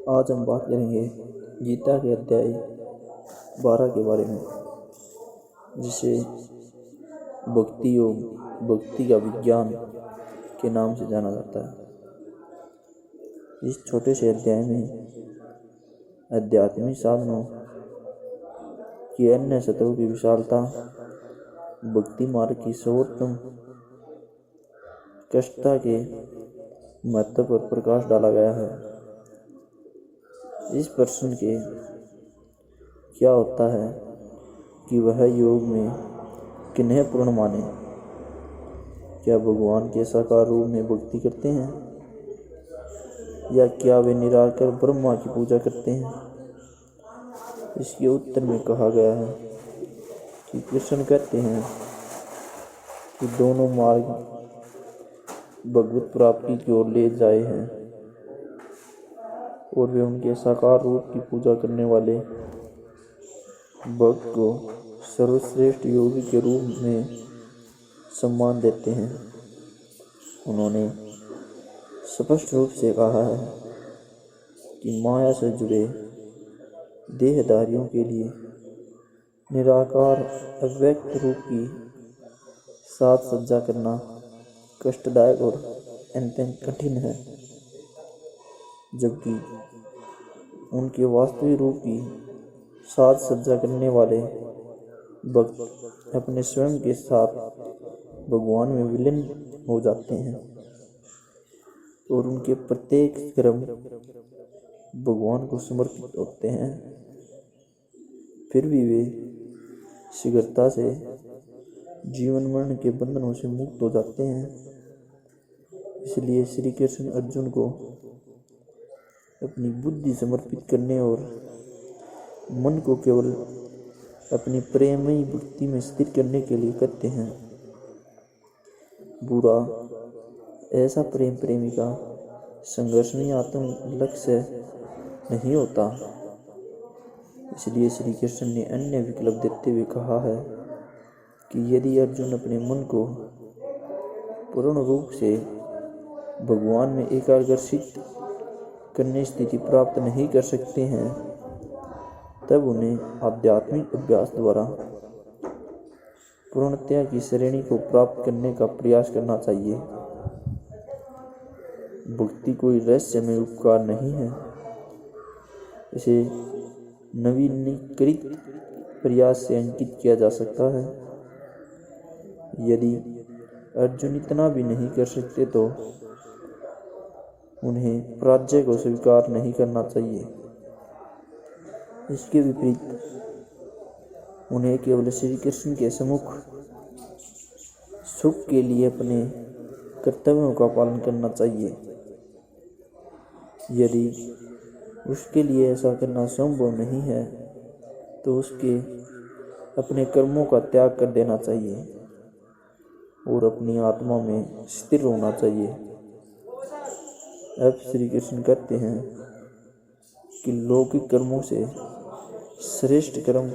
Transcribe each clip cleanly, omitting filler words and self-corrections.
आज हम बात करेंगे गीता के अध्याय 12 के बारे में, जिसे भक्ति योग, भक्ति का विज्ञान के नाम से जाना जाता है। इस छोटे से अध्याय में आध्यात्मिक साधनों की अन्य सतहों की विशालता, भक्ति मार्ग की सर्वोत्तम कष्टता के महत्व पर प्रकाश डाला गया है। इस प्रश्न के क्या होता है कि वह योग में किन्हें पूर्ण माने? क्या भगवान के साकार रूप में भक्ति करते हैं, या क्या वे निराकार ब्रह्मा की पूजा करते हैं? इसके उत्तर में कहा गया है कि कृष्ण कहते हैं कि दोनों मार्ग भगवत प्राप्ति की ओर ले जाए हैं, और वे उनके साकार रूप की पूजा करने वाले भक्त को सर्वश्रेष्ठ योगी के रूप में सम्मान देते हैं। उन्होंने स्पष्ट रूप से कहा है कि माया से जुड़े देहधारियों के लिए निराकार अव्यक्त रूप की साज सज्जा करना कष्टदायक और अत्यंत कठिन है, जबकि उनके वास्तविक रूप की साज सज्जा करने वाले भक्त अपने स्वयं के साथ भगवान में विलीन हो जाते हैं, और उनके प्रत्येक कर्म भगवान को समर्पित होते हैं। फिर भी वे शीघ्रता से जीवन मरण के बंधनों से मुक्त हो जाते हैं। इसलिए श्री कृष्ण अर्जुन को अपनी बुद्धि समर्पित करने और मन को केवल अपनी प्रेममयी भक्ति में स्थिर करने के लिए कहते हैं। बुरा ऐसा प्रेमिका संघर्षमयी आत्म लक्ष्य नहीं होता। इसलिए श्री कृष्ण ने अन्य विकल्प देते हुए कहा है कि यदि अर्जुन अपने मन को पूर्ण रूप से भगवान में एकाग्रसित करने स्थिति प्राप्त नहीं कर सकते हैं, तब उन्हें आध्यात्मिक अभ्यास द्वारा पूर्णतया की श्रेणी को प्राप्त करने का प्रयास करना चाहिए। भक्ति कोई रहस्यमय उपकार नहीं है। इसे नवीनीकृत प्रयास से अंकित किया जा सकता है। यदि अर्जुन इतना भी नहीं कर सकते तो उन्हें पराजय को स्वीकार नहीं करना चाहिए। इसके विपरीत उन्हें केवल श्री कृष्ण के सम्मुख सुख के लिए अपने कर्तव्यों का पालन करना चाहिए। यदि उसके लिए ऐसा करना संभव नहीं है तो उसके अपने कर्मों का त्याग कर देना चाहिए और अपनी आत्मा में स्थिर होना चाहिए। अब श्री कृष्ण कहते हैं कि लौकिक कर्मों से श्रेष्ठ कर्म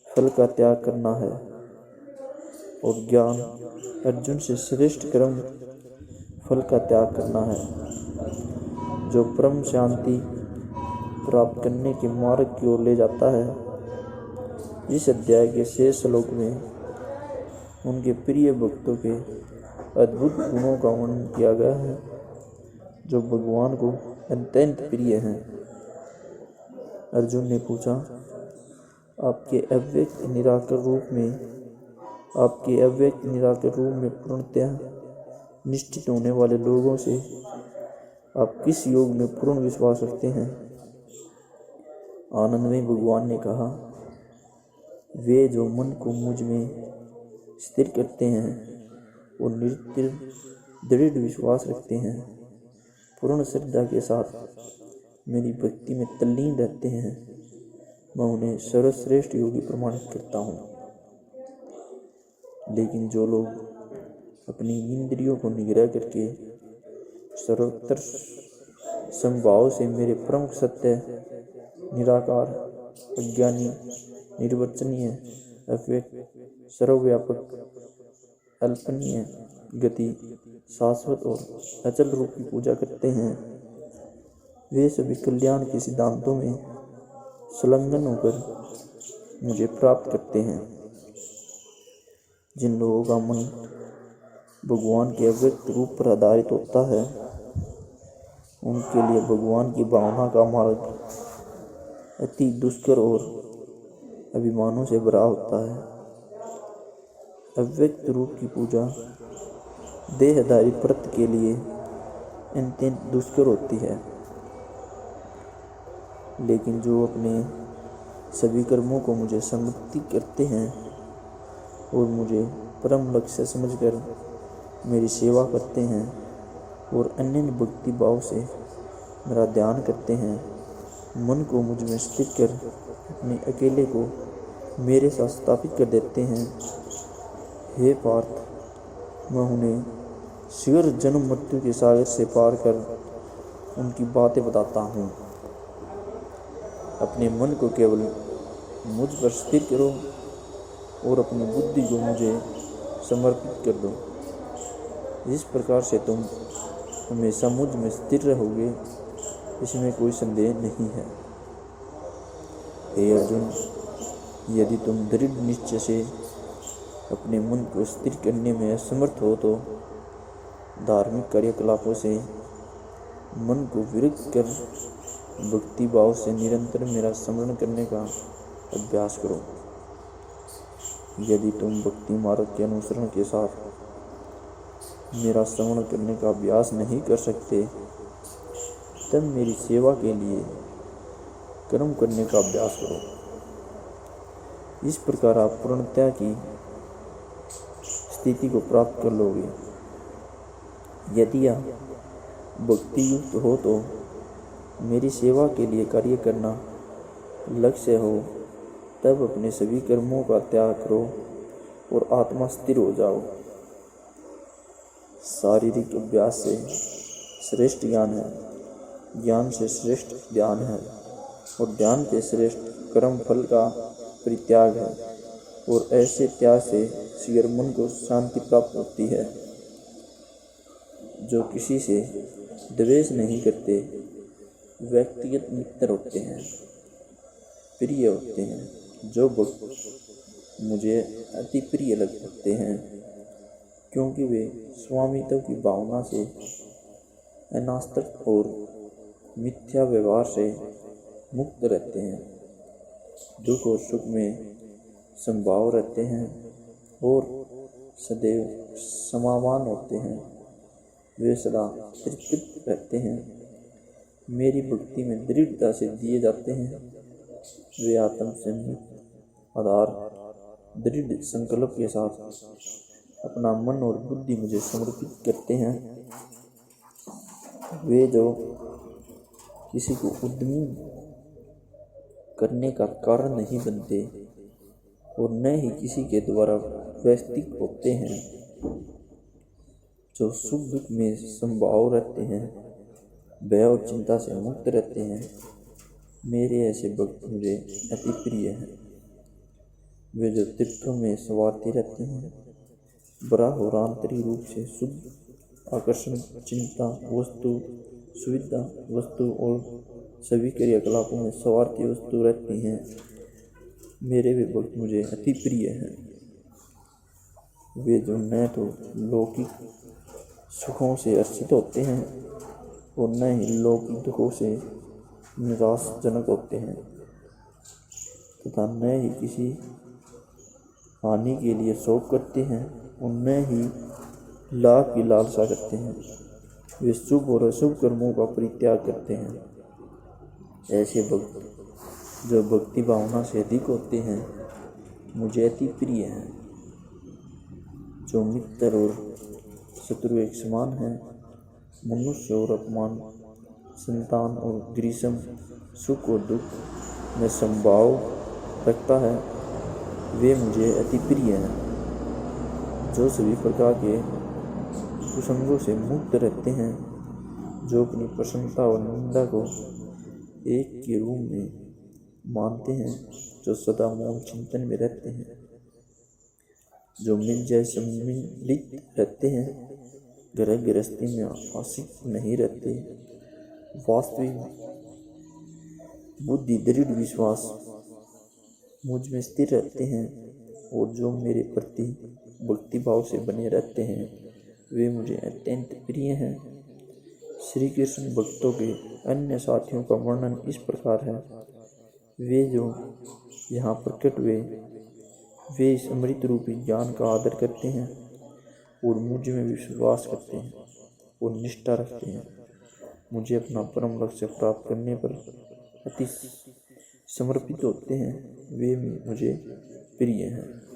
फल का त्याग करना है, और ज्ञान अर्जुन से श्रेष्ठ कर्म फल का त्याग करना है, जो परम शांति प्राप्त करने के मार्ग की ओर ले जाता है। इस अध्याय के शेष श्लोक में उनके प्रिय भक्तों के अद्भुत गुणों का वर्णन किया गया है, जो भगवान को अत्यंत प्रिय हैं। अर्जुन ने पूछा, आपके अव्यक्त निराकार रूप में पूर्णतः निश्चित होने वाले लोगों से आप किस योग में पूर्ण विश्वास रखते हैं? आनंद में भगवान ने कहा, वे जो मन को मुझ में स्थिर करते हैं और निरंतर दृढ़ विश्वास रखते हैं, पूर्ण श्रद्धा के साथ मेरी भक्ति में तल्लीन रहते हैं, मैं उन्हें सर्वश्रेष्ठ योगी प्रमाणित करता हूँ। लेकिन जो लोग अपनी इंद्रियों को निग्रह करके सर्वत्र संभाव से मेरे प्रमुख सत्य, निराकार, अज्ञानी, निर्वचनीय, अव्यक्त, सर्वव्यापक, वे सभी कल्याण के सिद्धांतों में संलग्न होकर मुझे प्राप्त करते हैं। जिन लोगों का मन भगवान के अव्यक्त रूप पर आधारित होता है, उनके लिए भगवान की भावना का मार्ग अति दुष्कर और अभिमानों से भरा होता है। अव्यक्त रूप की पूजा देहधारी व्रत के लिए अत्यंत दुष्कर होती है, लेकिन जो अपने सभी कर्मों को मुझे समर्पित करते हैं और मुझे परम लक्ष्य समझकर मेरी सेवा करते हैं और अनन्य भक्ति भाव से मेरा ध्यान करते हैं, मन को मुझ में स्थिर कर अपने अकेले को मेरे साथ स्थापित कर देते हैं। हे पार्थ, मैं उन्हें शीघ्र जन्म मृत्यु के सागर से पार कर उनकी बातें बताता हूँ। अपने मन को केवल मुझ पर स्थिर करो और अपनी बुद्धि को मुझे समर्पित कर दो। इस प्रकार से तुम हमेशा मुझ में स्थिर रहोगे, इसमें कोई संदेह नहीं है। हे अर्जुन, यदि तुम दृढ़ निश्चय से अपने मन को स्थिर करने में असमर्थ हो तो धार्मिक कार्यकलापों से मन को विरक्त कर भक्ति भाव से निरंतर मेरा स्मरण करने का अभ्यास करो। यदि तुम भक्ति मार्ग के अनुसरण के साथ मेरा स्मरण करने का अभ्यास नहीं कर सकते, तब मेरी सेवा के लिए कर्म करने का अभ्यास करो। इस प्रकार आप पूर्णता की स्थिति को प्राप्त कर लोगे। यदि आप भक्ति युक्त हो तो मेरी सेवा के लिए कार्य करना लक्ष्य हो, तब अपने सभी कर्मों का त्याग करो और आत्मा स्थिर हो जाओ। शारीरिक अभ्यास से श्रेष्ठ ज्ञान है, ज्ञान से श्रेष्ठ ध्यान है और ध्यान के श्रेष्ठ कर्म फल का परित्याग है, और ऐसे त्याग से शीघ्र मन को शांति प्राप्त होती है। जो किसी से द्वेष नहीं करते, व्यक्तिगत मित्र होते हैं, प्रिय होते हैं। जो भक्त मुझे अति प्रिय लगते हैं, क्योंकि वे स्वामित्व की भावना से अनासक्त और मिथ्या व्यवहार से मुक्त रहते हैं, दुख और सुख में समभाव रहते हैं और सदैव समावान होते हैं। वे सदा तृप्त रहते हैं, मेरी भक्ति में दृढ़ता से दिए जाते हैं। वे आत्म संयम आधार दृढ़ संकल्प के साथ अपना मन और बुद्धि मुझे समर्पित करते हैं। वे जो किसी को उद्यमी करने का कारण नहीं बनते और न ही किसी के द्वारा व्यवस्थित होते हैं, जो सुख दुख में समभाव रहते हैं, भय और चिंता से मुक्त रहते हैं, मेरे ऐसे भक्त मुझे अति प्रिय हैं। वे जो तीर्थों में स्वार्थी रहते हैं, बराह और आंतरिक रूप से शुद्ध आकर्षण, चिंता, वस्तु, सुविधा, वस्तु और सभी क्रियाकलापों में स्वार्थी वस्तु रहती हैं, मेरे वे भक्त मुझे अति प्रिय हैं। वे जो न तो लौकिक सुखों से हर्षित होते हैं और न ही लौकिक दुखों से निराशजनक होते हैं, तथा न ही किसी हानि के लिए शोक करते हैं और न ही लाभ की लालसा करते हैं। वे शुभ और अशुभ कर्मों का परित्याग करते हैं। ऐसे भक्त जो भक्ति भावना से अधिक होते हैं, मुझे अति प्रिय हैं। जो मित्र और शत्रु एक समान है, मनुष्य और अपमान, संतान और ग्रीष्म, सुख और दुख में समभाव रखता है, वे मुझे अति प्रिय हैं। जो सभी प्रकार के कुसंगों से मुक्त रहते हैं, जो अपनी प्रसन्नता और निंदा को एक के रूप में मानते हैं, जो सदा मौन चिंतन में रहते हैं, जो मिल जाए सम्मिलित रहते हैं, घर गृहस्थी में आसक्त नहीं रहते, वास्तविक बुद्धि, दृढ़ विश्वास मुझ में स्थिर रहते हैं और जो मेरे प्रति भक्ति भाव से बने रहते हैं वे मुझे अत्यंत प्रिय हैं। श्री कृष्ण भक्तों के अन्य साथियों का वर्णन इस प्रकार है। वे जो यहाँ प्रकट हुए वे इस अमृत रूपी ज्ञान का आदर करते हैं और मुझ में विश्वास करते हैं और निष्ठा रखते हैं। मुझे अपना परम लक्ष्य प्राप्त करने पर अति समर्पित होते हैं। वे मुझे प्रिय हैं।